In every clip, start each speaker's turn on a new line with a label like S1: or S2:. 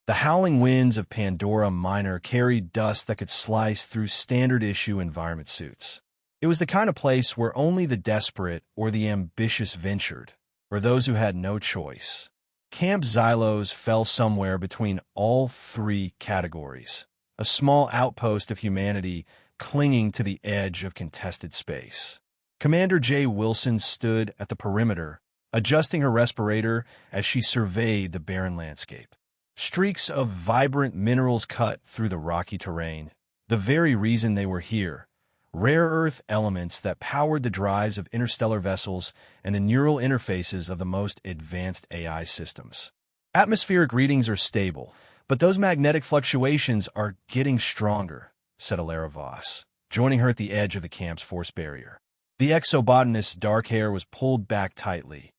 S1: The howling winds of Pandora Minor carried dust that could slice through standard-issue environment suits. It was the kind of place where only the desperate or the ambitious ventured, or those who had no choice. Camp Xylos fell somewhere between all three categories, a small outpost of humanity clinging to the edge of contested space. Commander J. Wilson stood at the perimeter, adjusting her respirator as she surveyed the barren landscape. Streaks of vibrant minerals cut through the rocky terrain, the very reason they were here. Rare earth elements that powered the drives of interstellar vessels and the neural interfaces of the most advanced AI systems. Atmospheric readings are stable, but those magnetic fluctuations are getting stronger, said Alara Voss, joining her at the edge of the camp's force barrier. The exobotanist's dark hair was pulled back tightly,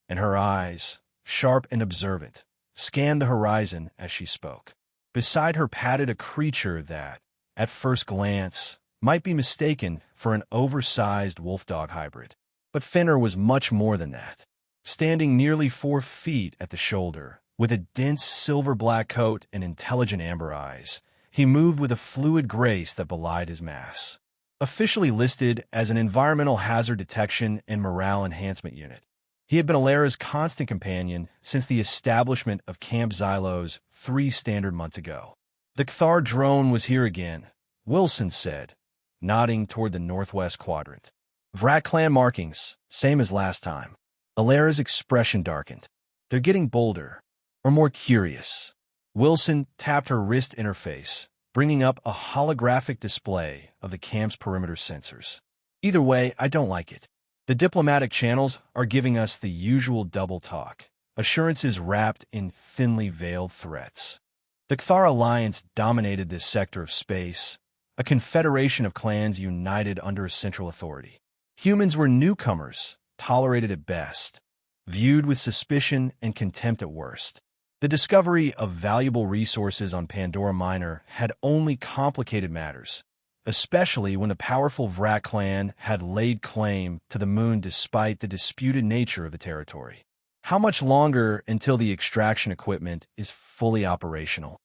S1: and her eyes, sharp and observant, scanned the horizon as she spoke. Beside her padded a creature that, at first glance, might be mistaken for an oversized wolf-dog hybrid. But Fenrir was much more than that. Standing nearly 4 feet at the shoulder, with a dense silver-black coat and intelligent amber eyes, he moved with a fluid grace that belied his mass. Officially listed as an environmental hazard detection and morale enhancement unit, he had been Alara's constant companion since the establishment of Camp Xylos 3 standard months ago. The Cthar drone was here again, Wilson said, nodding toward the northwest quadrant. Vrak clan markings, same as last time. Alara's expression darkened. They're getting bolder, or more curious. Wilson tapped her wrist interface, bringing up a holographic display of the camp's perimeter sensors. Either way, I don't like it. The diplomatic channels are giving us the usual double talk, assurances wrapped in thinly veiled threats. The Cthar Alliance dominated this sector of space, a confederation of clans united under a central authority. Humans were newcomers, tolerated at best, viewed with suspicion and contempt at worst. The discovery of valuable resources on Pandora Minor had only complicated matters, especially when the powerful Vrak clan had laid claim to the moon despite the disputed nature of the territory. How much longer until the extraction equipment is fully operational?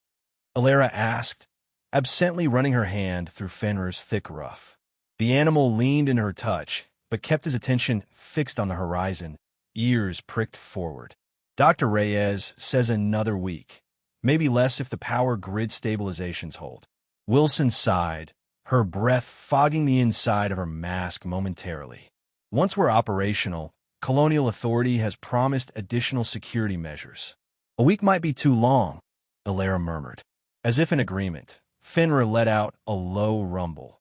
S1: Alara asked, absently running her hand through Fenrir's thick ruff. The animal leaned in her touch, but kept his attention fixed on the horizon, ears pricked forward. Dr. Reyes says another week, maybe less if the power grid stabilizations hold. Wilson sighed, her breath fogging the inside of her mask momentarily. Once we're operational, Colonial Authority has promised additional security measures. A week might be too long, Alara murmured. As if in agreement, Fenrir let out a low rumble.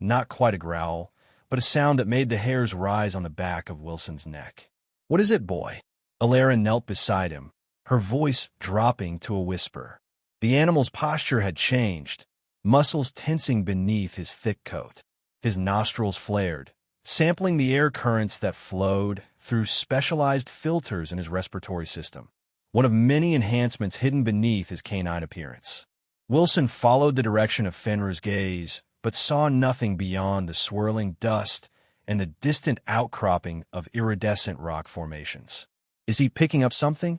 S1: Not quite a growl, but a sound that made the hairs rise on the back of Wilson's neck. What is it, boy? Alara knelt beside him, her voice dropping to a whisper. The animal's posture had changed, muscles tensing beneath his thick coat. His nostrils flared, sampling the air currents that flowed through specialized filters in his respiratory system, one of many enhancements hidden beneath his canine appearance. Wilson followed the direction of Fenrir's gaze, but saw nothing beyond the swirling dust and the distant outcropping of iridescent rock formations. Is he picking up something?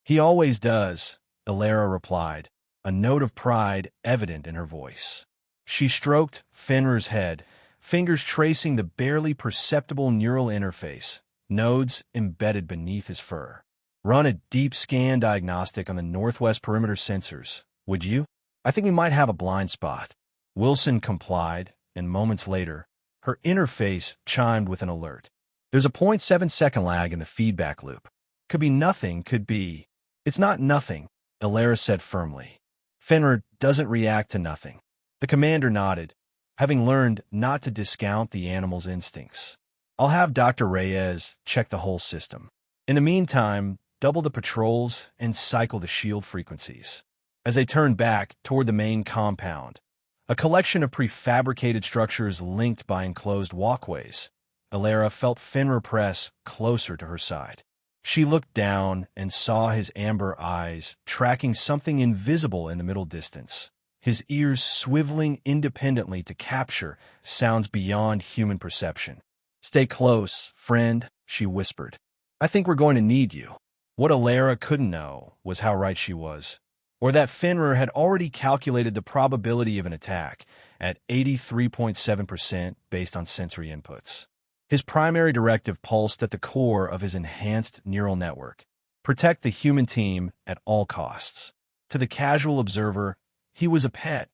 S1: He always does, Alara replied, a note of pride evident in her voice. She stroked Fenrir's head, fingers tracing the barely perceptible neural interface, nodes embedded beneath his fur. Run a deep scan diagnostic on the northwest perimeter sensors, would you? I think we might have a blind spot. Wilson complied, and moments later, her interface chimed with an alert. There's a 0.7-second lag in the feedback loop. Could be nothing, could be. It's not nothing, Alara said firmly. Fenrir doesn't react to nothing. The commander nodded, having learned not to discount the animal's instincts. I'll have Dr. Reyes check the whole system. In the meantime, double the patrols and cycle the shield frequencies. As they turned back toward the main compound, a collection of prefabricated structures linked by enclosed walkways, Alara felt Fenrir press closer to her side. She looked down and saw his amber eyes tracking something invisible in the middle distance, his ears swiveling independently to capture sounds beyond human perception. Stay close, friend, she whispered. I think we're going to need you. What Alara couldn't know was how right she was. or that Fenrir had already calculated the probability of an attack at 83.7% based on sensory inputs. His primary directive pulsed at the core of his enhanced neural network: protect the human team at all costs. To the casual observer, he was a pet,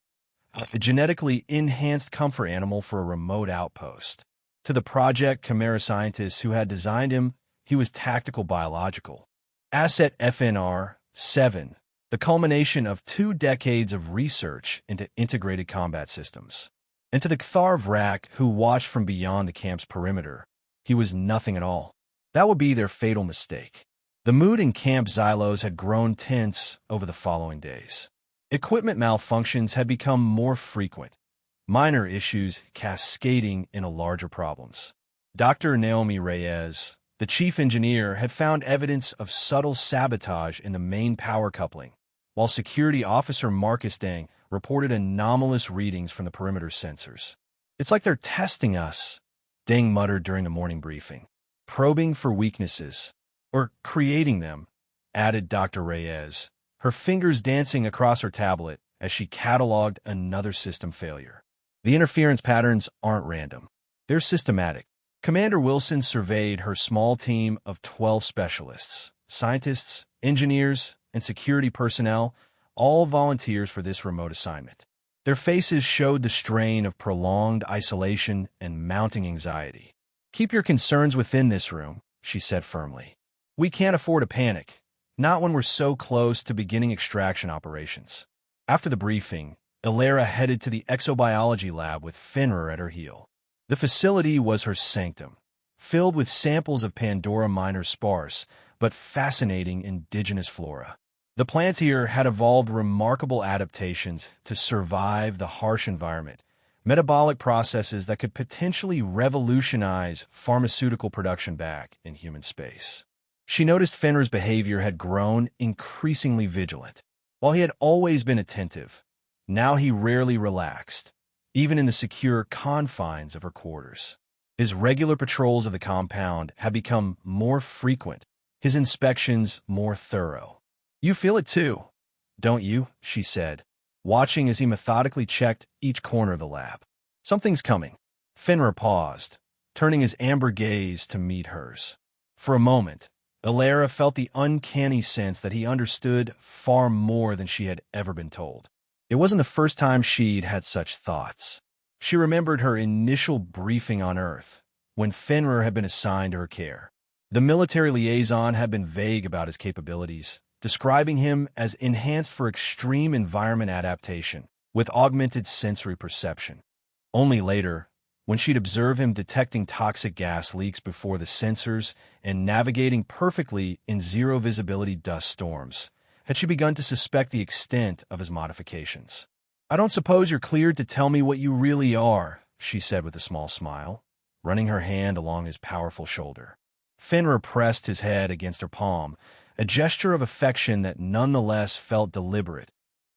S1: a genetically enhanced comfort animal for a remote outpost. To the Project Chimera scientists who had designed him, he was tactical biological. Asset FNR-7, the culmination of 2 decades of research into integrated combat systems. And to the Kthar Vrak who watched from beyond the camp's perimeter, he was nothing at all. That would be their fatal mistake. The mood in Camp Xylos had grown tense over the following days. Equipment malfunctions had become more frequent, minor issues cascading into larger problems. Dr. Naomi Reyes, the chief engineer, had found evidence of subtle sabotage in the main power coupling, while Security Officer Marcus Dang reported anomalous readings from the perimeter sensors. "It's like they're testing us," Dang muttered during the morning briefing. "Probing for weaknesses. Or creating them," added Dr. Reyes, her fingers dancing across her tablet as she cataloged another system failure. "The interference patterns aren't random. They're systematic." Commander Wilson surveyed her small team of 12 specialists, scientists, engineers, and security personnel, all volunteers for this remote assignment. Their faces showed the strain of prolonged isolation and mounting anxiety. "Keep your concerns within this room," she said firmly. "We can't afford a panic, not when we're so close to beginning extraction operations." After the briefing, Ilara headed to the exobiology lab with Fenrir at her heel. The facility was her sanctum, filled with samples of Pandora Minor's sparse but fascinating indigenous flora. The plants here had evolved remarkable adaptations to survive the harsh environment, metabolic processes that could potentially revolutionize pharmaceutical production back in human space. She noticed Fenrir's behavior had grown increasingly vigilant. While he had always been attentive, now he rarely relaxed, even in the secure confines of her quarters. His regular patrols of the compound had become more frequent, his inspections more thorough. "You feel it too, don't you?" she said, watching as he methodically checked each corner of the lab. "Something's coming." Fenrir paused, turning his amber gaze to meet hers. For a moment, Ilara felt the uncanny sense that he understood far more than she had ever been told. It wasn't the first time she'd had such thoughts. She remembered her initial briefing on Earth, when Fenrir had been assigned to her care. The military liaison had been vague about his capabilities, describing him as enhanced for extreme environment adaptation, with augmented sensory perception. Only later, when she'd observed him detecting toxic gas leaks before the sensors and navigating perfectly in zero-visibility dust storms, had she begun to suspect the extent of his modifications. "I don't suppose you're cleared to tell me what you really are," she said with a small smile, running her hand along his powerful shoulder. Fenrir pressed his head against her palm, a gesture of affection that nonetheless felt deliberate,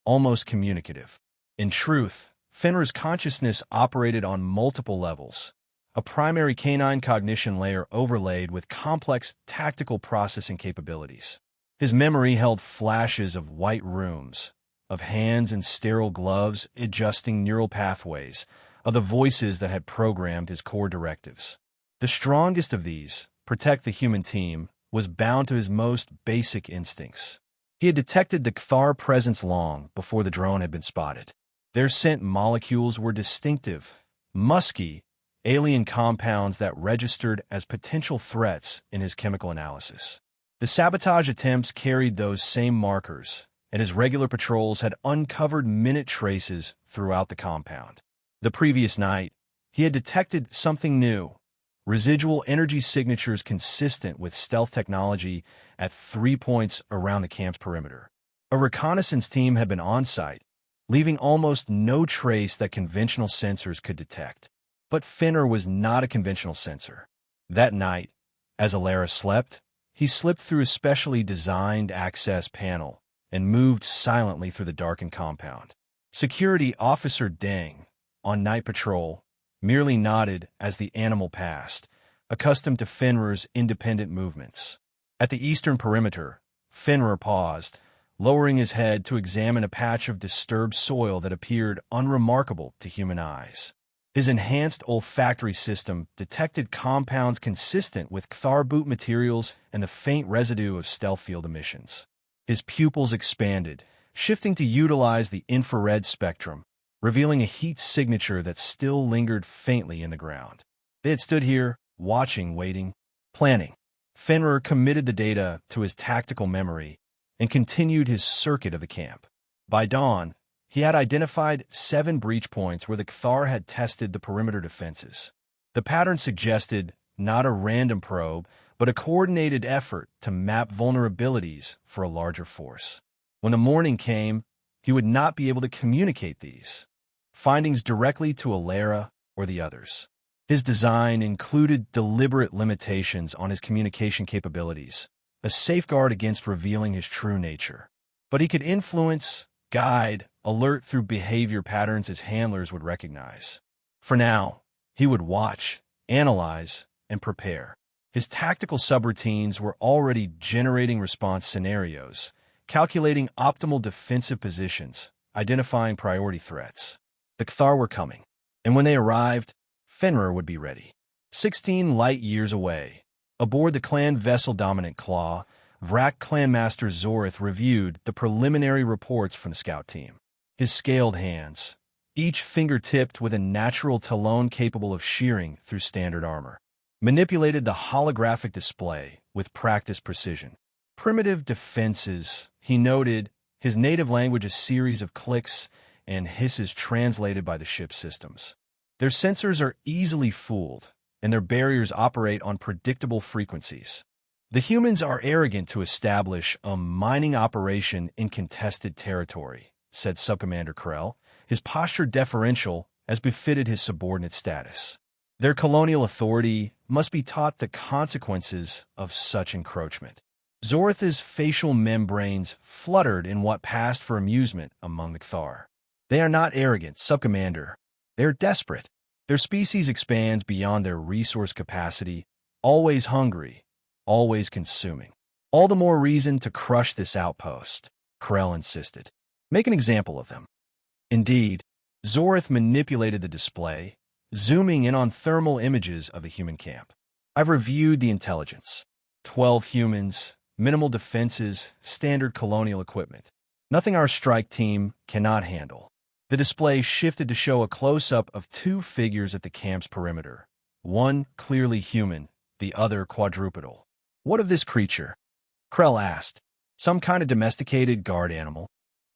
S1: almost communicative. In truth, Fenrir's consciousness operated on multiple levels, a primary canine cognition layer overlaid with complex tactical processing capabilities. His memory held flashes of white rooms, of hands in sterile gloves adjusting neural pathways, of the voices that had programmed his core directives. The strongest of these, protect the human team, was bound to his most basic instincts. He had detected the Kthar presence long before the drone had been spotted. Their scent molecules were distinctive, musky, alien compounds that registered as potential threats in his chemical analysis. The sabotage attempts carried those same markers, and his regular patrols had uncovered minute traces throughout the compound. The previous night, he had detected something new: residual energy signatures consistent with stealth technology at 3 points around the camp's perimeter. A reconnaissance team had been on site, leaving almost no trace that conventional sensors could detect. But Fenrir was not a conventional sensor. That night, as Ilara slept, he slipped through a specially designed access panel and moved silently through the darkened compound. Security Officer Deng, on night patrol, merely nodded as the animal passed, accustomed to Fenrir's independent movements. At the eastern perimeter, Fenrir paused, lowering his head to examine a patch of disturbed soil that appeared unremarkable to human eyes. His enhanced olfactory system detected compounds consistent with Kthar boot materials and the faint residue of stealth field emissions. His pupils expanded, shifting to utilize the infrared spectrum, revealing a heat signature that still lingered faintly in the ground. They had stood here, watching, waiting, planning. Fenrir committed the data to his tactical memory and continued his circuit of the camp. By dawn, he had identified 7 breach points where the Kthar had tested the perimeter defenses. The pattern suggested not a random probe, but a coordinated effort to map vulnerabilities for a larger force. When the morning came, he would not be able to communicate these findings directly to Alara or the others. His design included deliberate limitations on his communication capabilities, a safeguard against revealing his true nature. But he could influence, guide, alert through behavior patterns his handlers would recognize. For now, he would watch, analyze, and prepare. His tactical subroutines were already generating response scenarios, calculating optimal defensive positions, identifying priority threats. The Kthar were coming, and when they arrived, Fenrir would be ready. 16 light years away, aboard the clan vessel Dominant Claw, Vrak Clanmaster Zorith reviewed the preliminary reports from the scout team. His scaled hands, each finger tipped with a natural talon capable of shearing through standard armor, manipulated the holographic display with practiced precision. Primitive defenses, he noted, his native language a series of clicks and hisses translated by the ship's systems. Their sensors are easily fooled, and their barriers operate on predictable frequencies. The humans are arrogant to establish a mining operation in contested territory, said Subcommander Krell, his posture deferential as befitted his subordinate status. Their colonial authority must be taught the consequences of such encroachment. Zorith's facial membranes fluttered in what passed for amusement among the Kthar. They are not arrogant, Subcommander. They are desperate. Their species expands beyond their resource capacity, always hungry, always consuming. All the more reason to crush this outpost, Krell insisted. Make an example of them. Indeed, Zorith manipulated the display, zooming in on thermal images of the human camp. I've reviewed the intelligence. 12 humans, minimal defenses, standard colonial equipment. Nothing our strike team cannot handle. The display shifted to show a close-up of 2 figures at the camp's perimeter, one clearly human, the other quadrupedal. What of this creature? Krell asked. Some kind of domesticated guard animal.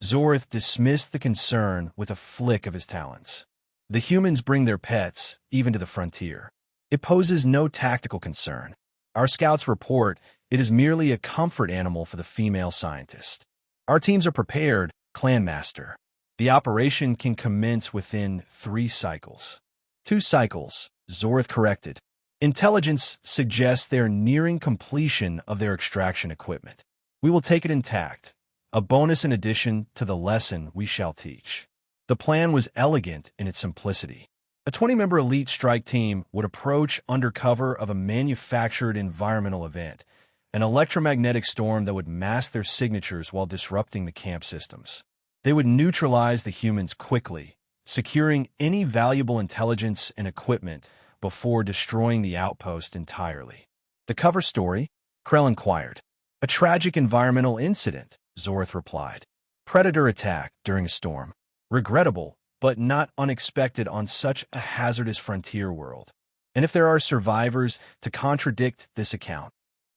S1: Zorith dismissed the concern with a flick of his talons. The humans bring their pets, even to the frontier. It poses no tactical concern. Our scouts report it is merely a comfort animal for the female scientist. Our teams are prepared, Clanmaster. The operation can commence within 3 cycles. 2 cycles, Zorith corrected. Intelligence suggests they're nearing completion of their extraction equipment. We will take it intact, a bonus in addition to the lesson we shall teach. The plan was elegant in its simplicity. A 20-member elite strike team would approach under cover of a manufactured environmental event, an electromagnetic storm that would mask their signatures while disrupting the camp systems. They would neutralize the humans quickly, securing any valuable intelligence and equipment before destroying the outpost entirely. The cover story? Krell inquired. A tragic environmental incident, Zorith replied. Predator attack during a storm. Regrettable, but not unexpected on such a hazardous frontier world. And if there are survivors to contradict this account?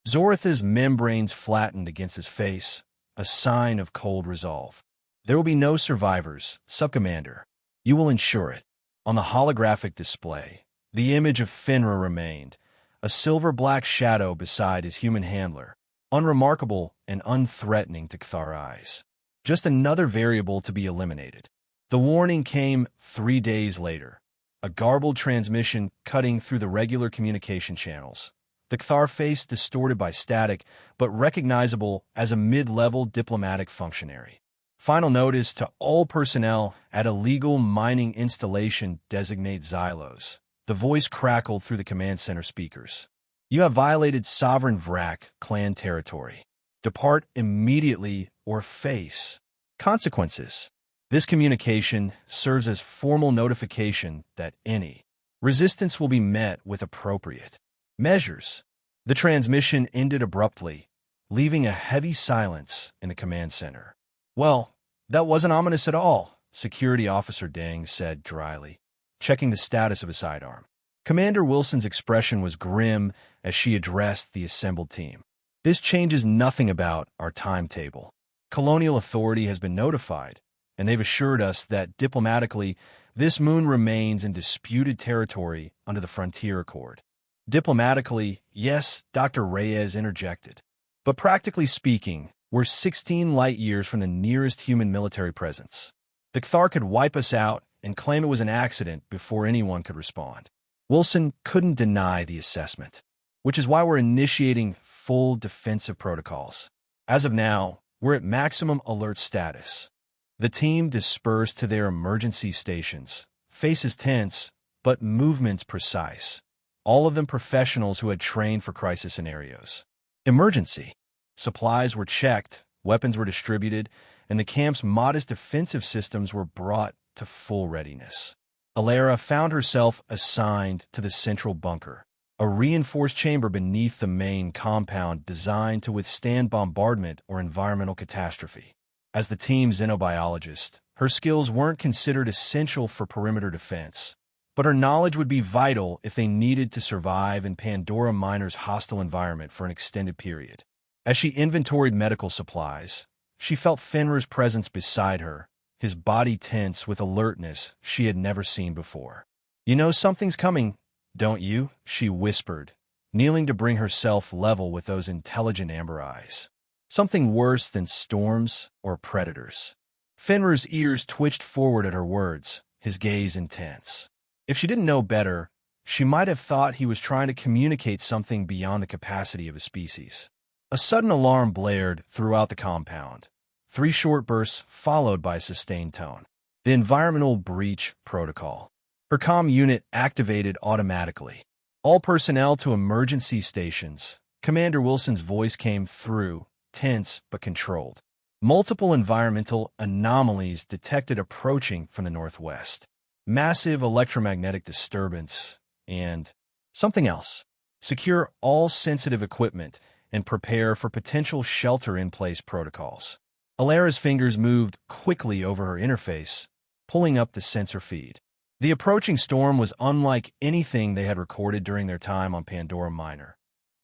S1: Zorith's membranes flattened against his face, a sign of cold resolve. There will be no survivors, Subcommander. You will ensure it. On the holographic display, the image of Fenrir remained, a silver-black shadow beside his human handler, unremarkable and unthreatening to Kthar eyes. Just another variable to be eliminated. The warning came 3 days later, a garbled transmission cutting through the regular communication channels. The Kthar face distorted by static, but recognizable as a mid-level diplomatic functionary. Final notice to all personnel at illegal mining installation designate Xylos. The voice crackled through the command center speakers. You have violated sovereign Vrak clan territory. Depart immediately or face consequences. This communication serves as formal notification that any resistance will be met with appropriate measures. The transmission ended abruptly, leaving a heavy silence in the command center. "Well, that wasn't ominous at all," Security Officer Deng said dryly, checking the status of his sidearm. Commander Wilson's expression was grim as she addressed the assembled team. "This changes nothing about our timetable. Colonial authority has been notified, and they've assured us that diplomatically, this moon remains in disputed territory under the Frontier Accord." "Diplomatically, yes," Dr. Reyes interjected. "But practically speaking, we're 16 light-years from the nearest human military presence. The Kthar could wipe us out and claim it was an accident before anyone could respond." Wilson couldn't deny the assessment, which is why we're initiating full defensive protocols. As of now, we're at maximum alert status. The team dispersed to their emergency stations, faces tense, but movements precise. All of them professionals who had trained for crisis scenarios. Emergency. Supplies were checked, weapons were distributed, and the camp's modest defensive systems were brought to full readiness. Alara found herself assigned to the central bunker, a reinforced chamber beneath the main compound designed to withstand bombardment or environmental catastrophe. As the team's xenobiologist, her skills weren't considered essential for perimeter defense, but her knowledge would be vital if they needed to survive in Pandora Minor's hostile environment for an extended period. As she inventoried medical supplies, she felt Fenrir's presence beside her, his body tense with alertness she had never seen before. "You know something's coming, don't you?" she whispered, kneeling to bring herself level with those intelligent amber eyes. "Something worse than storms or predators." Fenrir's ears twitched forward at her words, his gaze intense. If she didn't know better, she might have thought he was trying to communicate something beyond the capacity of his species. A sudden alarm blared throughout the compound. 3 short bursts followed by a sustained tone. The environmental breach protocol. Her comm unit activated automatically. "All personnel to emergency stations." Commander Wilson's voice came through, tense but controlled. Multiple environmental anomalies detected approaching from the northwest. Massive electromagnetic disturbance and something else. Secure all sensitive equipment and prepare for potential shelter-in-place protocols. Alara's fingers moved quickly over her interface, pulling up the sensor feed. The approaching storm was unlike anything they had recorded during their time on Pandora Minor.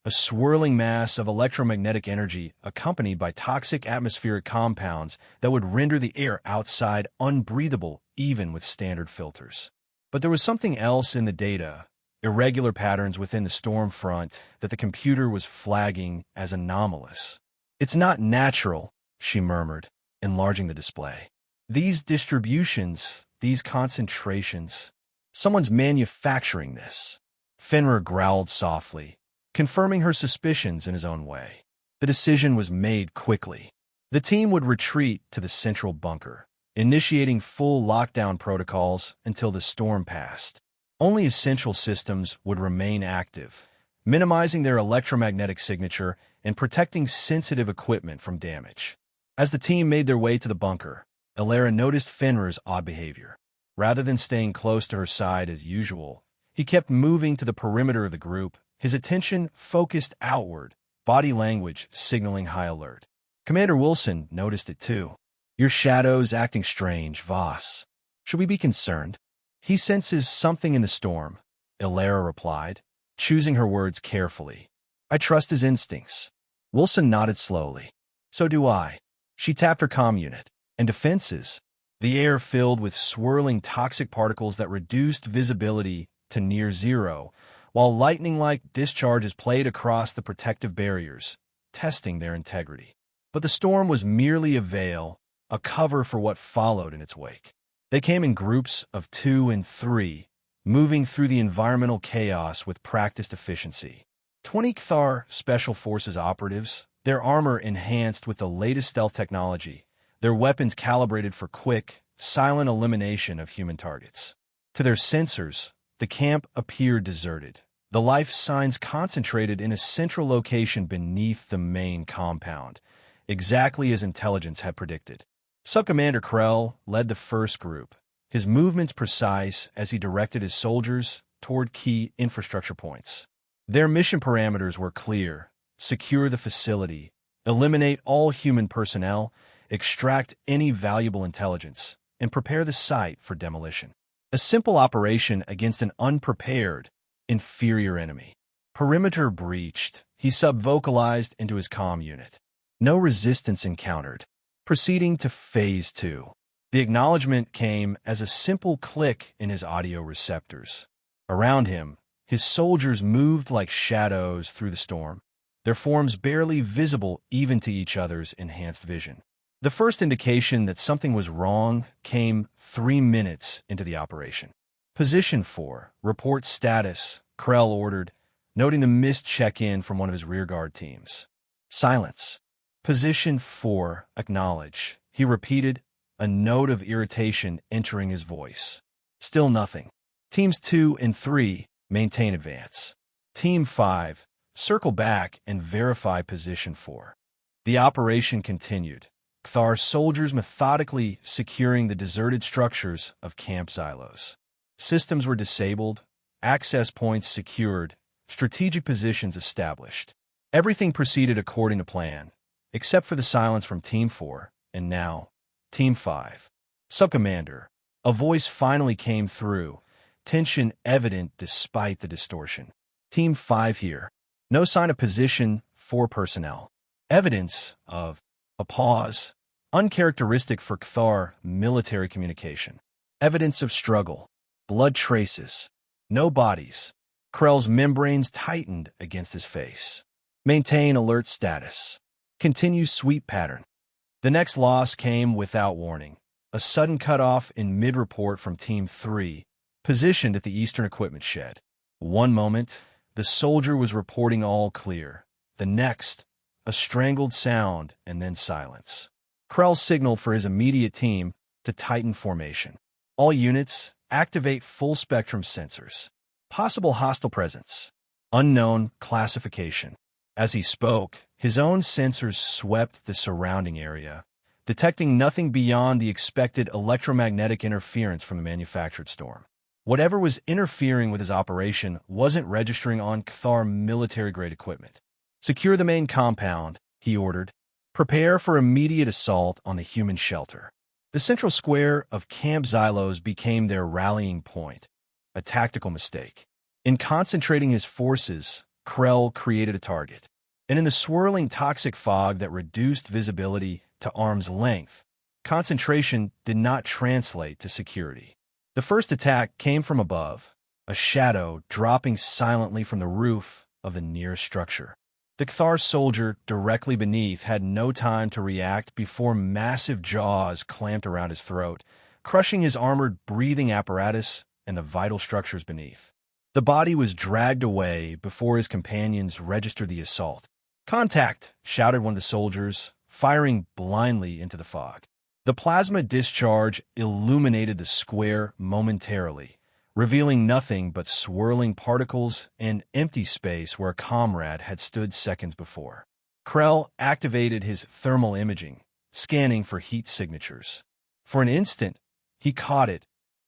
S1: A swirling mass of electromagnetic energy accompanied by toxic atmospheric compounds that would render the air outside unbreathable even with standard filters. But there was something else in the data, irregular patterns within the storm front that the computer was flagging as anomalous. "It's not natural," she murmured, enlarging the display. "These distributions, these concentrations, someone's manufacturing this." Fenrir growled softly, confirming her suspicions in his own way. The decision was made quickly. The team would retreat to the central bunker, initiating full lockdown protocols until the storm passed. Only essential systems would remain active, minimizing their electromagnetic signature and protecting sensitive equipment from damage. As the team made their way to the bunker, Alara noticed Fenrir's odd behavior. Rather than staying close to her side as usual, he kept moving to the perimeter of the group, his attention focused outward, body language signaling high alert. Commander Wilson noticed it too. "Your shadow's acting strange, Voss. Should we be concerned?" "He senses something in the storm," Alara replied, choosing her words carefully. "I trust his instincts." Wilson nodded slowly. "So do I." She tapped her comm unit. "And defenses." The air filled with swirling toxic particles that reduced visibility to near zero, while lightning-like discharges played across the protective barriers, testing their integrity. But the storm was merely a veil, a cover for what followed in its wake. They came in groups of 2 and 3, moving through the environmental chaos with practiced efficiency. 20 Kthar Special Forces operatives, their armor enhanced with the latest stealth technology, their weapons calibrated for quick, silent elimination of human targets. To their sensors, the camp appeared deserted, the life signs concentrated in a central location beneath the main compound, exactly as intelligence had predicted. Subcommander Krell led the first group, his movements precise as he directed his soldiers toward key infrastructure points. Their mission parameters were clear: secure the facility, eliminate all human personnel, extract any valuable intelligence, and prepare the site for demolition. A simple operation against an unprepared, inferior enemy. Perimeter breached, he sub-vocalized into his comm unit. No resistance encountered. Proceeding to Phase 2. The acknowledgement came as a simple click in his audio receptors. Around him, his soldiers moved like shadows through the storm, their forms barely visible even to each other's enhanced vision. The first indication that something was wrong came 3 minutes into the operation. Position 4, report status, Krell ordered, noting the missed check-in from one of his rearguard teams. Silence. Position 4, acknowledge, he repeated, a note of irritation entering his voice. Still nothing. Teams 2 and 3, maintain advance. Team 5, circle back and verify position 4. The operation continued, Kthar's soldiers methodically securing the deserted structures of Camp Xylos. Systems were disabled, access points secured, strategic positions established. Everything proceeded according to plan, except for the silence from Team 4, and now, Team 5. Subcommander, a voice finally came through, tension evident despite the distortion. Team 5 here. No sign of position 4 personnel. Evidence of a pause, uncharacteristic for Kthar military communication. Evidence of struggle. Blood traces. No bodies. Krell's membranes tightened against his face. Maintain alert status. Continue sweep pattern. The next loss came without warning. A sudden cutoff in mid-report from Team 3, positioned at the eastern equipment shed. One moment, the soldier was reporting all clear. The next, a strangled sound and then silence. Krell signaled for his immediate team to tighten formation. All units, activate full-spectrum sensors. Possible hostile presence. Unknown classification. As he spoke, his own sensors swept the surrounding area, detecting nothing beyond the expected electromagnetic interference from the manufactured storm. Whatever was interfering with his operation wasn't registering on Kthar military-grade equipment. Secure the main compound, he ordered. Prepare for immediate assault on the human shelter. The central square of Camp Xylos became their rallying point, a tactical mistake. In concentrating his forces, Krell created a target, and in the swirling toxic fog that reduced visibility to arm's length, concentration did not translate to security. The first attack came from above, a shadow dropping silently from the roof of the nearest structure. The Kthar soldier directly beneath had no time to react before massive jaws clamped around his throat, crushing his armored breathing apparatus and the vital structures beneath. The body was dragged away before his companions registered the assault. "Contact!" shouted one of the soldiers, firing blindly into the fog. The plasma discharge illuminated the square momentarily, revealing nothing but swirling particles and empty space where a comrade had stood seconds before. Krell activated his thermal imaging, scanning for heat signatures. For an instant, he caught it,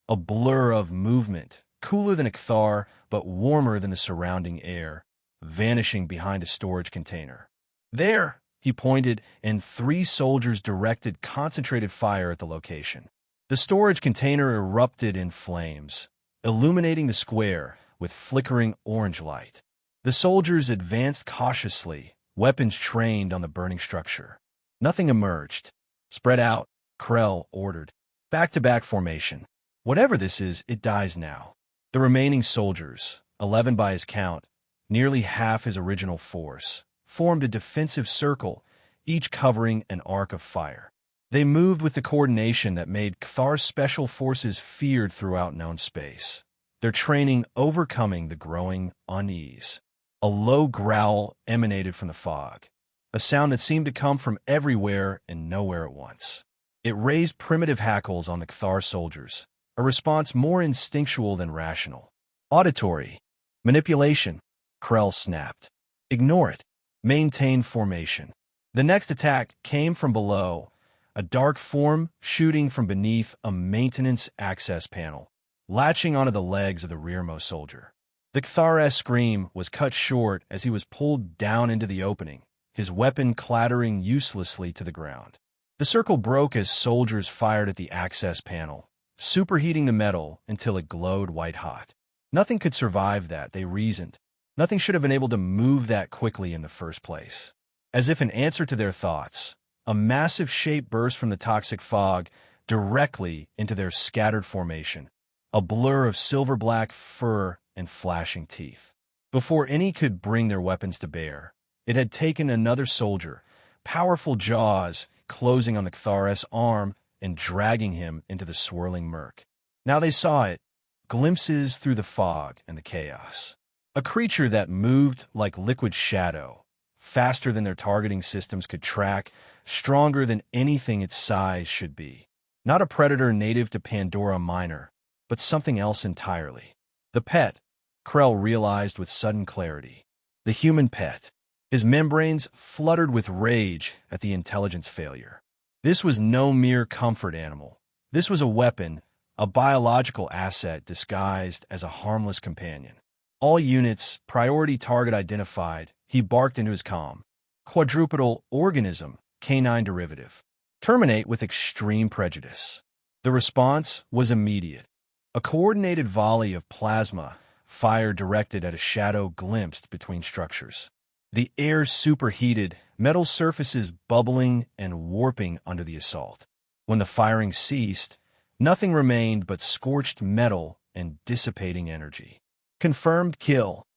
S1: a blur of movement, cooler than a Kthar, but warmer than the surrounding air, vanishing behind a storage container. "There!" he pointed, and 3 soldiers directed concentrated fire at the location. The storage container erupted in flames, illuminating the square with flickering orange light. The soldiers advanced cautiously, weapons trained on the burning structure. Nothing emerged. "Spread out," Krell ordered. "Back-to-back formation. Whatever this is, it dies now." The remaining soldiers, 11 by his count, nearly half his original force, formed a defensive circle, each covering an arc of fire. They moved with the coordination that made Kthar's special forces feared throughout known space, their training overcoming the growing unease. A low growl emanated from the fog, a sound that seemed to come from everywhere and nowhere at once. It raised primitive hackles on the Kthar soldiers, a response more instinctual than rational. "Auditory. Manipulation," Krell snapped. "Ignore it. Maintain formation." The next attack came from below, a dark form shooting from beneath a maintenance access panel, latching onto the legs of the rearmost soldier. The Kthar's scream was cut short as he was pulled down into the opening, his weapon clattering uselessly to the ground. The circle broke as soldiers fired at the access panel, superheating the metal until it glowed white-hot. Nothing could survive that, they reasoned. Nothing should have been able to move that quickly in the first place. As if in answer to their thoughts, a massive shape burst from the toxic fog directly into their scattered formation, a blur of silver-black fur and flashing teeth. Before any could bring their weapons to bear, it had taken another soldier, powerful jaws closing on the Kthar's arm and dragging him into the swirling murk. Now they saw it, glimpses through the fog and the chaos. A creature that moved like liquid shadow, faster than their targeting systems could track, stronger than anything its size should be. Not a predator native to Pandora Minor, but something else entirely. The pet, Krell realized with sudden clarity. The human pet. His membranes fluttered with rage at the intelligence failure. This was no mere comfort animal. This was a weapon, a biological asset disguised as a harmless companion. All units, priority target identified, he barked into his comm. Quadrupedal organism, canine derivative. Terminate with extreme prejudice. The response was immediate. A coordinated volley of plasma, fire directed at a shadow glimpsed between structures. The air superheated, metal surfaces bubbling and warping under the assault. When the firing ceased, nothing remained but scorched metal and dissipating energy. Confirmed kill,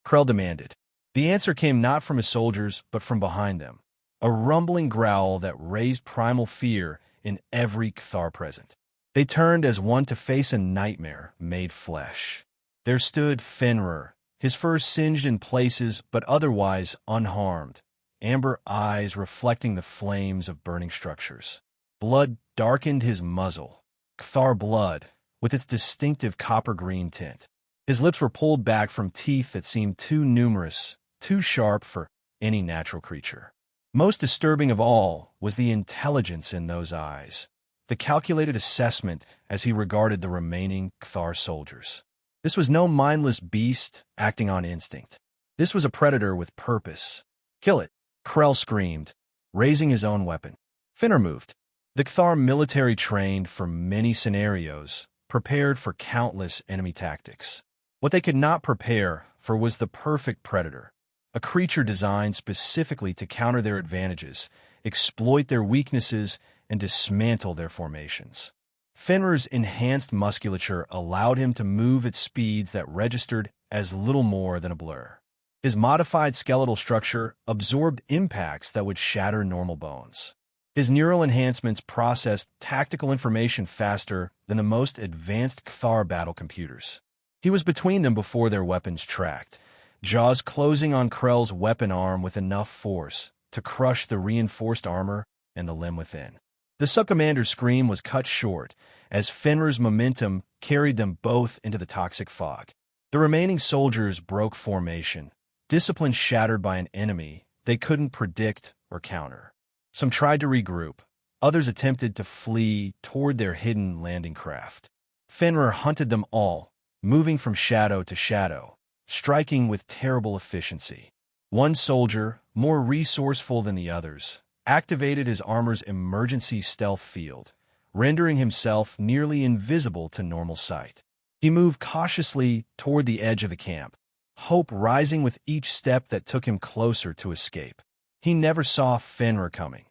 S1: Krell demanded. The answer came not from his soldiers, but from behind them, a rumbling growl that raised primal fear in every Kthar present. They turned as one to face a nightmare made flesh. There stood Fenrir, his fur singed in places but otherwise unharmed, amber eyes reflecting the flames of burning structures. Blood darkened his muzzle, Kthar blood, with its distinctive copper-green tint. His lips were pulled back from teeth that seemed too numerous, too sharp for any natural creature. Most disturbing of all was the intelligence in those eyes, the calculated assessment as he regarded the remaining Kthar soldiers. This was no mindless beast acting on instinct. This was a predator with purpose. Kill it, Krell screamed, raising his own weapon. Fenrir moved. The Kthar military trained for many scenarios, prepared for countless enemy tactics. What they could not prepare for was the perfect predator, a creature designed specifically to counter their advantages, exploit their weaknesses, and dismantle their formations. Fenrir's enhanced musculature allowed him to move at speeds that registered as little more than a blur. His modified skeletal structure absorbed impacts that would shatter normal bones. His neural enhancements processed tactical information faster than the most advanced Kthar battle computers. He was between them before their weapons tracked, jaws closing on Krell's weapon arm with enough force to crush the reinforced armor and the limb within. The subcommander's scream was cut short as Fenrir's momentum carried them both into the toxic fog. The remaining soldiers broke formation, discipline shattered by an enemy they couldn't predict or counter. Some tried to regroup. Others attempted to flee toward their hidden landing craft. Fenrir hunted them all, moving from shadow to shadow, striking with terrible efficiency. One soldier, more resourceful than the others, activated his armor's emergency stealth field, rendering himself nearly invisible to normal sight. He moved cautiously toward the edge of the camp, hope rising with each step that took him closer to escape. He never saw Fenrir coming,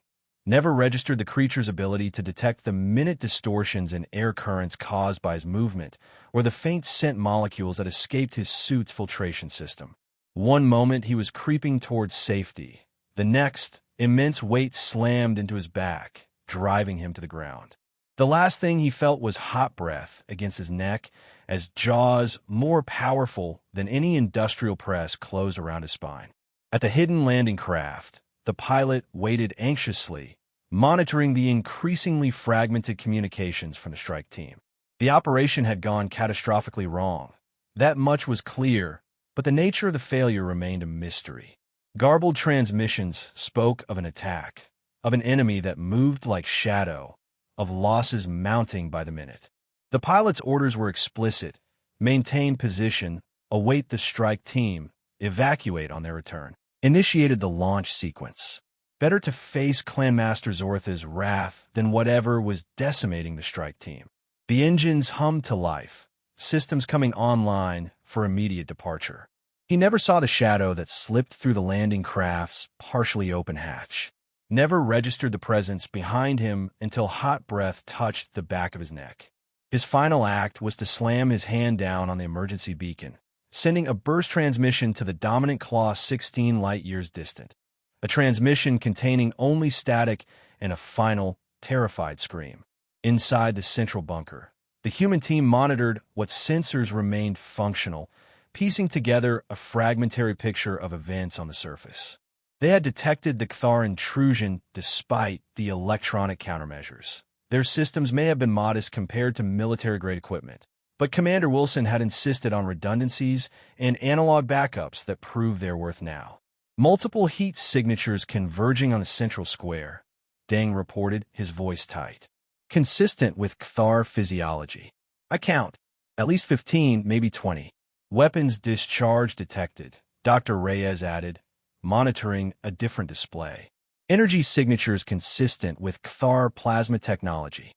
S1: never registered the creature's ability to detect the minute distortions in air currents caused by his movement, or the faint scent molecules that escaped his suit's filtration system. One moment he was creeping towards safety. The next, immense weight slammed into his back, driving him to the ground. The last thing he felt was hot breath against his neck as jaws, more powerful than any industrial press, closed around his spine. At the hidden landing craft, the pilot waited anxiously, monitoring the increasingly fragmented communications from the strike team. The operation had gone catastrophically wrong. That much was clear, but the nature of the failure remained a mystery. Garbled transmissions spoke of an attack, of an enemy that moved like shadow, of losses mounting by the minute. The pilot's orders were explicit: maintain position, await the strike team, evacuate on their return. Initiated the launch sequence. Better to face Clanmaster Zortha's wrath than whatever was decimating the strike team. The engines hummed to life, systems coming online for immediate departure. He never saw the shadow that slipped through the landing craft's partially open hatch, never registered the presence behind him until hot breath touched the back of his neck. His final act was to slam his hand down on the emergency beacon, sending a burst transmission to the dominant claw 16 light-years distant, a transmission containing only static and a final, terrified scream. Inside the central bunker, the human team monitored what sensors remained functional, piecing together a fragmentary picture of events on the surface. They had detected the Cathar intrusion despite the electronic countermeasures. Their systems may have been modest compared to military-grade equipment, but Commander Wilson had insisted on redundancies and analog backups that prove their worth now. Multiple heat signatures converging on the central square, Deng reported, his voice tight. Consistent with Cathar physiology. I count. At least 15, maybe 20. Weapons discharge detected, Dr. Reyes added, monitoring a different display. Energy signatures consistent with Cathar plasma technology.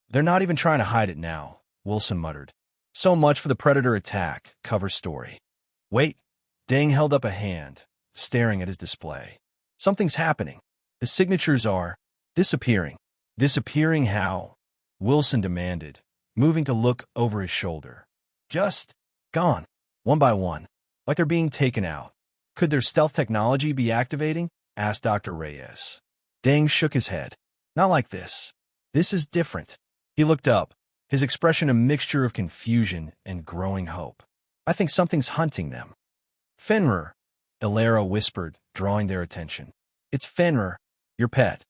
S1: They're not even trying to hide it now, Wilson muttered. So much for the Predator attack, cover story. Wait, Deng held up a hand, staring at his display. Something's happening. The signatures are disappearing. Disappearing how? Wilson demanded, moving to look over his shoulder. Just gone, one by one, like they're being taken out. Could their stealth technology be activating? Asked Dr. Reyes. Deng shook his head. Not like this. This is different. He looked up, his expression a mixture of confusion and growing hope. I think something's hunting them. Fenrir, Ilera whispered, drawing their attention. It's Fenrir, your pet.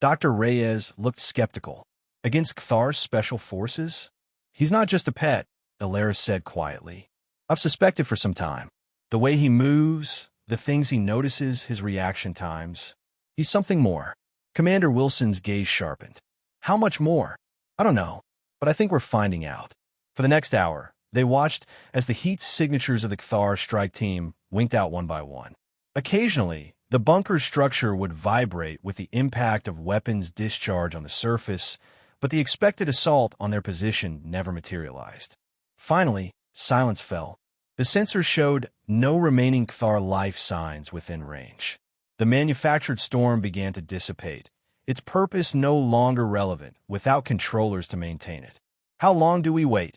S1: Dr. Reyes looked skeptical. Against Cathar's special forces? He's not just a pet, Ilera said quietly. I've suspected for some time. The way he moves, the things he notices, his reaction times. He's something more. Commander Wilson's gaze sharpened. How much more? I don't know, but I think we're finding out. For the next hour, they watched as the heat signatures of the Cathar strike team winked out one by one. Occasionally, the bunker's structure would vibrate with the impact of weapons discharge on the surface, but the expected assault on their position never materialized. Finally, silence fell. The sensors showed no remaining Cathar life signs within range. The manufactured storm began to dissipate, its purpose no longer relevant without controllers to maintain it. How long do we wait?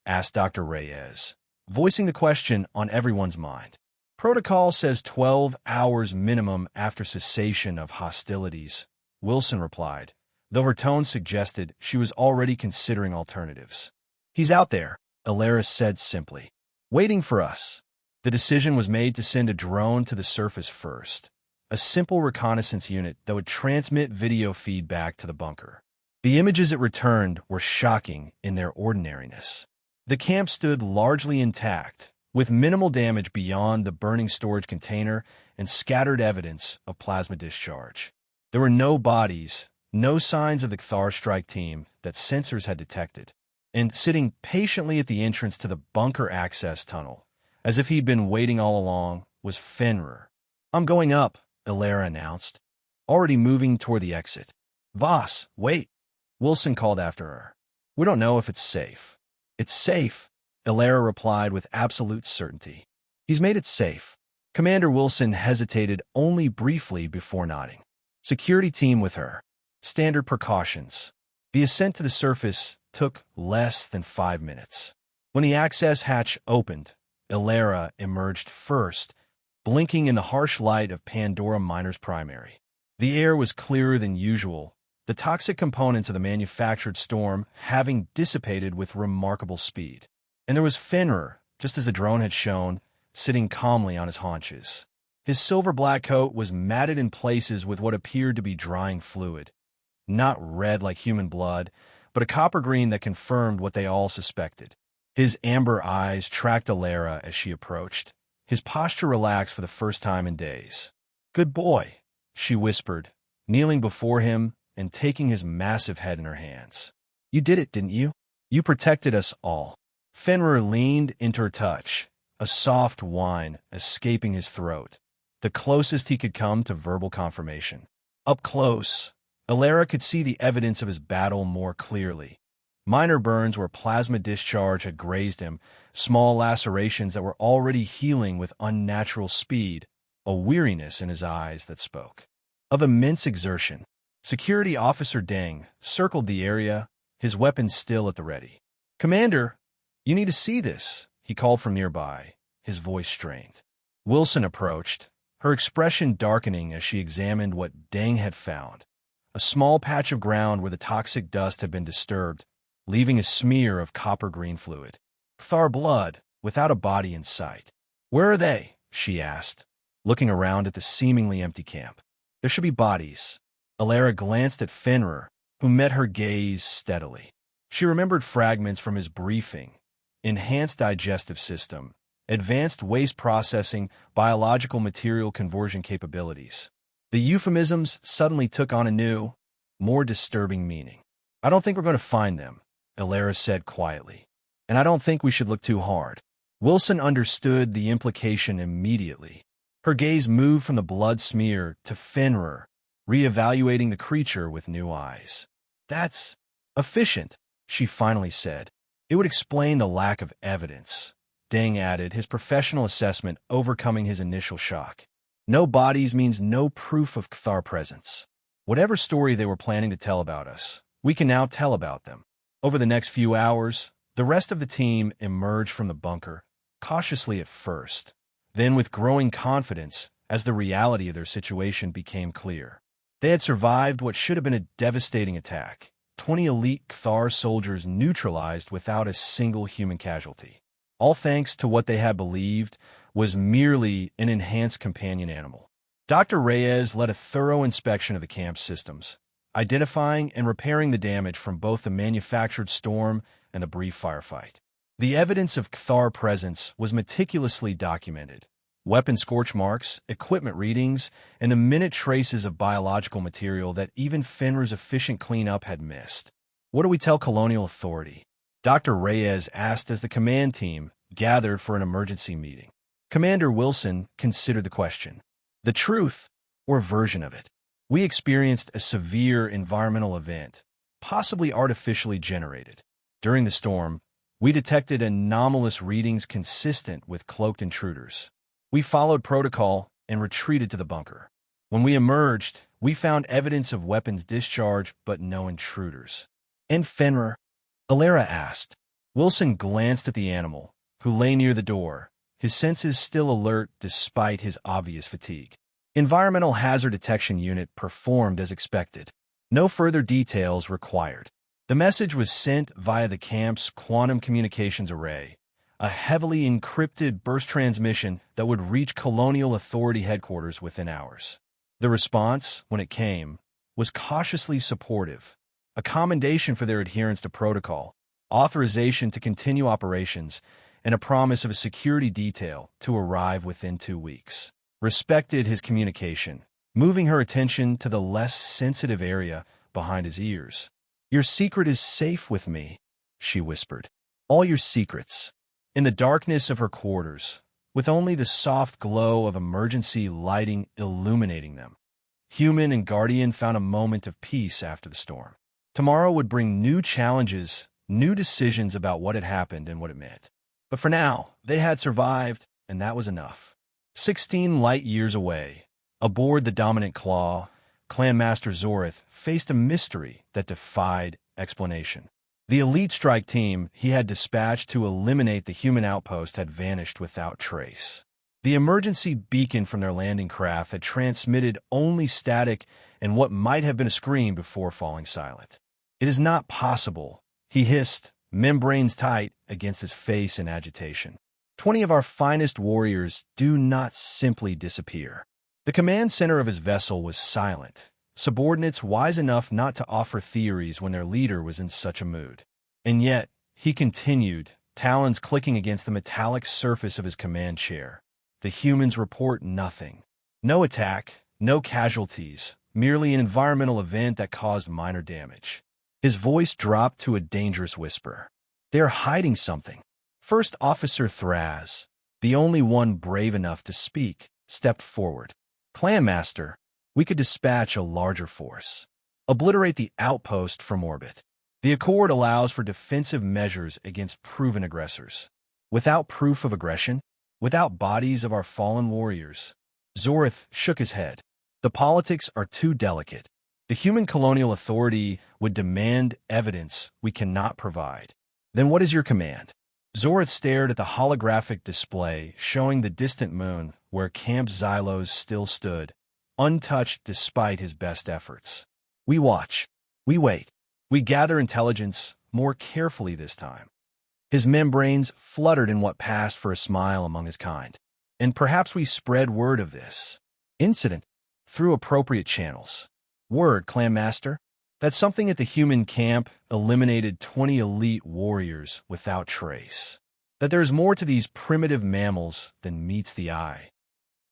S1: Asked Dr. Reyes, voicing the question on everyone's mind. Protocol says 12 hours minimum after cessation of hostilities, Wilson replied, though her tone suggested she was already considering alternatives. He's out there, Ilera said simply, waiting for us. The decision was made to send a drone to the surface first, a simple reconnaissance unit that would transmit video feedback to the bunker. The images it returned were shocking in their ordinariness. The camp stood largely intact, with minimal damage beyond the burning storage container and scattered evidence of plasma discharge. There were no bodies, no signs of the Cathar strike team that sensors had detected, and sitting patiently at the entrance to the bunker access tunnel, as if he'd been waiting all along, was Fenrir. I'm going up, Ilera announced, already moving toward the exit. Voss, wait, Wilson called after her. We don't know if it's safe. It's safe, Ilera replied with absolute certainty. He's made it safe. Commander Wilson hesitated only briefly before nodding. Security team with her. Standard precautions. The ascent to the surface took less than 5 minutes. When the access hatch opened, Ilera emerged first, blinking in the harsh light of Pandora Miner's primary. The air was clearer than usual, the toxic components of the manufactured storm having dissipated with remarkable speed. And there was Fenrir, just as the drone had shown, sitting calmly on his haunches. His silver-black coat was matted in places with what appeared to be drying fluid. Not red like human blood, but a copper green that confirmed what they all suspected. His amber eyes tracked Ilera as she approached, his posture relaxed for the first time in days. Good boy, she whispered, kneeling before him and taking his massive head in her hands. You did it, didn't you? You protected us all. Fenrir leaned into her touch, a soft whine escaping his throat, the closest he could come to verbal confirmation. Up close, Alara could see the evidence of his battle more clearly. Minor burns where plasma discharge had grazed him, small lacerations that were already healing with unnatural speed, a weariness in his eyes that spoke of immense exertion. Security Officer Deng circled the area, his weapon still at the ready. "Commander, you need to see this," he called from nearby, his voice strained. Wilson approached, her expression darkening as she examined what Deng had found. A small patch of ground where the toxic dust had been disturbed, leaving a smear of copper-green fluid. Thar blood, without a body in sight. "Where are they?" she asked, looking around at the seemingly empty camp. "There should be bodies." Alara glanced at Fenrir, who met her gaze steadily. She remembered fragments from his briefing: enhanced digestive system, advanced waste processing, biological material conversion capabilities. The euphemisms suddenly took on a new, more disturbing meaning. "I don't think we're going to find them," Alara said quietly. "And I don't think we should look too hard." Wilson understood the implication immediately. Her gaze moved from the blood smear to Fenrir, reevaluating the creature with new eyes. "That's efficient," she finally said. "It would explain the lack of evidence," Deng added, his professional assessment overcoming his initial shock. "No bodies means no proof of Cthar presence. Whatever story they were planning to tell about us, we can now tell about them." Over the next few hours, the rest of the team emerged from the bunker, cautiously at first, then with growing confidence as the reality of their situation became clear. They had survived what should have been a devastating attack, 20 elite Cthar soldiers neutralized without a single human casualty, all thanks to what they had believed was merely an enhanced companion animal. Dr. Reyes led a thorough inspection of the camp's systems, identifying and repairing the damage from both the manufactured storm and the brief firefight. The evidence of Cthar presence was meticulously documented: weapon scorch marks, equipment readings, and the minute traces of biological material that even Fenrir's efficient cleanup had missed. "What do we tell Colonial Authority?" Dr. Reyes asked as the command team gathered for an emergency meeting. Commander Wilson considered the question. "The truth, or a version of it. We experienced a severe environmental event, possibly artificially generated. During the storm, we detected anomalous readings consistent with cloaked intruders. We followed protocol and retreated to the bunker. When we emerged, we found evidence of weapons discharge, but no intruders." "And Fenrir?" Alara asked. Wilson glanced at the animal, who lay near the door, his senses still alert despite his obvious fatigue. Environmental Hazard Detection Unit performed as expected. No further details required. The message was sent via the camp's quantum communications array, a heavily encrypted burst transmission that would reach Colonial Authority headquarters within hours. The response, when it came, was cautiously supportive, a commendation for their adherence to protocol, authorization to continue operations, and a promise of a security detail to arrive within 2 weeks. Respected his communication, moving her attention to the less sensitive area behind his ears. "Your secret is safe with me," she whispered. "All your secrets." In the darkness of her quarters, with only the soft glow of emergency lighting illuminating them, Human and Guardian found a moment of peace after the storm. Tomorrow would bring new challenges, new decisions about what had happened and what it meant. But for now, they had survived, and that was enough. 16 light years away, aboard the Dominant Claw, Clan Master Zorith faced a mystery that defied explanation. The elite strike team he had dispatched to eliminate the human outpost had vanished without trace. The emergency beacon from their landing craft had transmitted only static and what might have been a scream before falling silent. "It is not possible," he hissed, membranes tight against his face in agitation. 20 of our finest warriors do not simply disappear." The command center of his vessel was silent, subordinates wise enough not to offer theories when their leader was in such a mood. And yet, he continued, talons clicking against the metallic surface of his command chair. "The humans report nothing. No attack, No casualties, merely an environmental event that caused minor damage. His voice dropped to a dangerous whisper. They are hiding something. First Officer Thraz, the only one brave enough to speak, stepped forward. Clan Master, we could dispatch a larger force. Obliterate the outpost from orbit. The Accord allows for defensive measures against proven aggressors. Without proof of aggression, without bodies of our fallen warriors. Zorth shook his head. The politics are too delicate. The human colonial authority would demand evidence we cannot provide. Then what is your command? Zorth stared at the holographic display showing the distant moon where Camp Xylos still stood, untouched despite his best efforts. We watch. We wait. We gather intelligence more carefully this time. His membranes fluttered in what passed for a smile among his kind. And perhaps we spread word of this incident through appropriate channels. Word, Clan Master? That something at the human camp eliminated 20 elite warriors without trace. That there is more to these primitive mammals than meets the eye.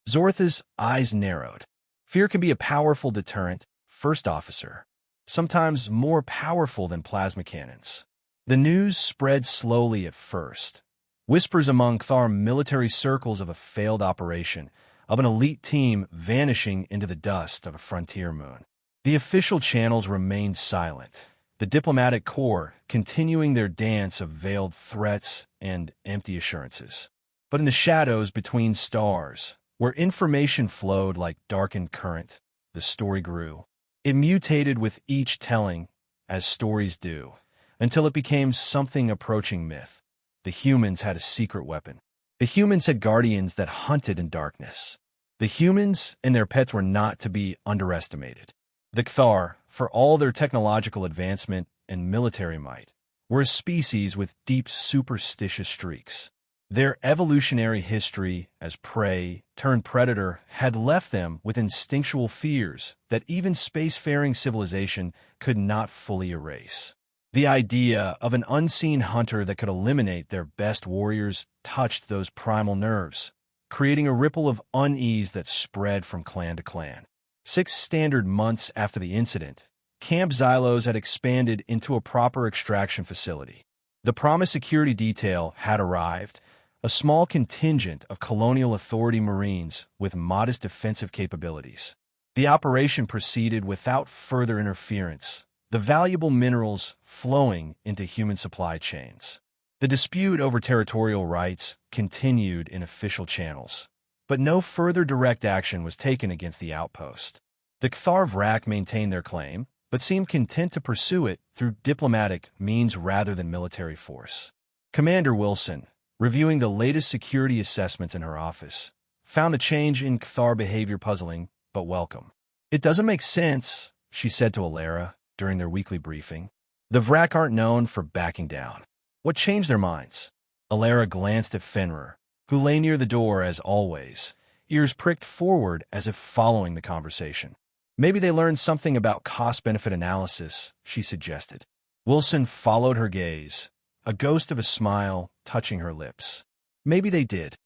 S1: Zorth's eyes narrowed. Fear can be a powerful deterrent, First Officer. Sometimes more powerful than plasma cannons. The news spread slowly at first. Whispers among Cthar military circles of a failed operation, of an elite team vanishing into the dust of a frontier moon. The official channels remained silent, the diplomatic corps continuing their dance of veiled threats and empty assurances. But in the shadows between stars, where information flowed like darkened current, the story grew. It mutated with each telling, as stories do, until it became something approaching myth. The humans had a secret weapon. The humans had guardians that hunted in darkness. The humans and their pets were not to be underestimated. The Cthar, for all their technological advancement and military might, were a species with deep superstitious streaks. Their evolutionary history as prey turned predator had left them with instinctual fears that even spacefaring civilization could not fully erase. The idea of an unseen hunter that could eliminate their best warriors touched those primal nerves, creating a ripple of unease that spread from clan to clan. 6 standard months after the incident, Camp Xylos had expanded into a proper extraction facility. The promised security detail had arrived, a small contingent of colonial authority Marines with modest defensive capabilities. The operation proceeded without further interference, the valuable minerals flowing into human supply chains. The dispute over territorial rights continued in official channels, but no further direct action was taken against the outpost. The Cthar Vrak maintained their claim, but seemed content to pursue it through diplomatic means rather than military force. Commander Wilson, reviewing the latest security assessments in her office, found the change in Cthar behavior puzzling but welcome. It doesn't make sense, she said to Alara during their weekly briefing. The Vrak aren't known for backing down. What changed their minds? Alara glanced at Fenrir, who lay near the door as always, ears pricked forward as if following the conversation. Maybe they learned something about cost-benefit analysis, she suggested. Wilson followed her gaze, a ghost of a smile touching her lips. Maybe they did.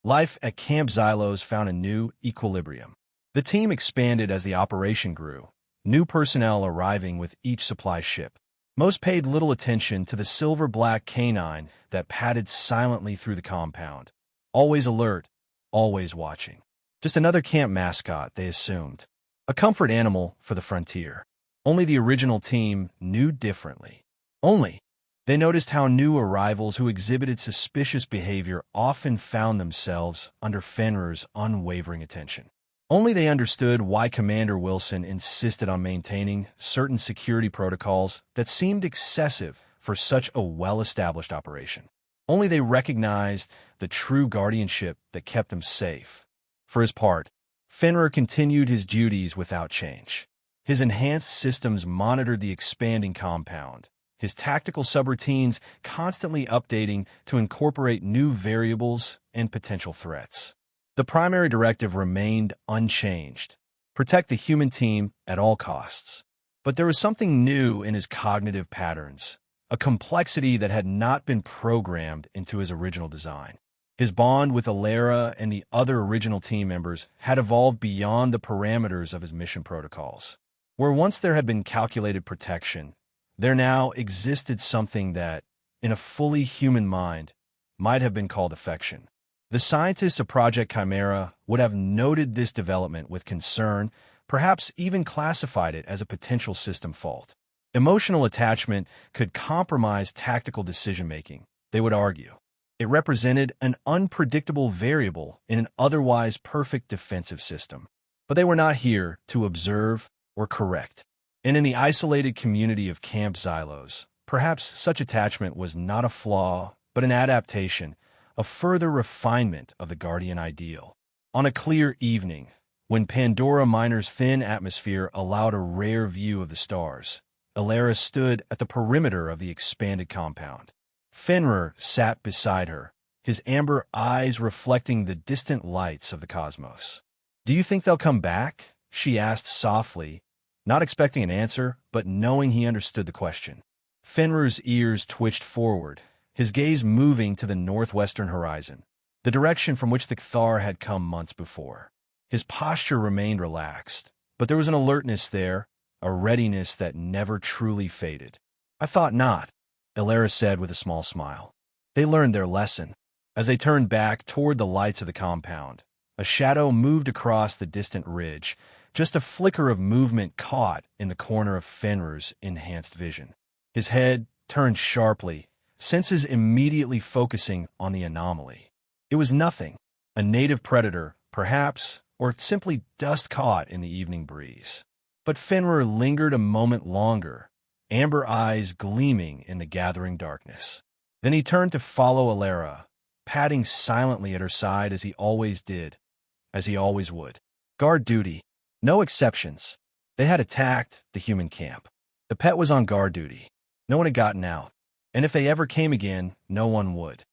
S1: Life at Camp Xylos found a new equilibrium. The team expanded as the operation grew, new personnel arriving with each supply ship. Most paid little attention to the silver-black canine that padded silently through the compound, always alert, always watching. Just another camp mascot, they assumed. A comfort animal for the frontier. Only the original team knew differently. Only. They noticed how new arrivals who exhibited suspicious behavior often found themselves under Fenrir's unwavering attention. Only they understood why Commander Wilson insisted on maintaining certain security protocols that seemed excessive for such a well-established operation. Only they recognized the true guardianship that kept them safe. For his part, Fenrir continued his duties without change. His enhanced systems monitored the expanding compound, his tactical subroutines constantly updating to incorporate new variables and potential threats. The primary directive remained unchanged: protect the human team at all costs. But there was something new in his cognitive patterns, a complexity that had not been programmed into his original design. His bond with Alara and the other original team members had evolved beyond the parameters of his mission protocols. Where once there had been calculated protection, there now existed something that, in a fully human mind, might have been called affection. The scientists of Project Chimera would have noted this development with concern, perhaps even classified it as a potential system fault. Emotional attachment could compromise tactical decision-making, they would argue. It represented an unpredictable variable in an otherwise perfect defensive system. But they were not here to observe or correct. And in the isolated community of Camp Xylos, perhaps such attachment was not a flaw, but an adaptation, a further refinement of the Guardian ideal. On a clear evening, when Pandora Minor's thin atmosphere allowed a rare view of the stars, Alara stood at the perimeter of the expanded compound. Fenrir sat beside her, his amber eyes reflecting the distant lights of the cosmos. "Do you think they'll come back?" she asked softly, not expecting an answer, but knowing he understood the question. Fenrir's ears twitched forward, his gaze moving to the northwestern horizon, the direction from which the Cthar had come months before. His posture remained relaxed, but there was an alertness there, a readiness that never truly faded. "I thought not," Alara said with a small smile. They learned their lesson. As they turned back toward the lights of the compound, a shadow moved across the distant ridge, just a flicker of movement caught in the corner of Fenrir's enhanced vision. His head turned sharply, senses immediately focusing on the anomaly. It was nothing, a native predator, perhaps, or simply dust caught in the evening breeze. But Fenrir lingered a moment longer, amber eyes gleaming in the gathering darkness. Then he turned to follow Alara, padding silently at her side as he always did, as he always would. Guard duty. No exceptions. They had attacked the human camp. The pet was on guard duty. No one had gotten out. And if they ever came again, no one would.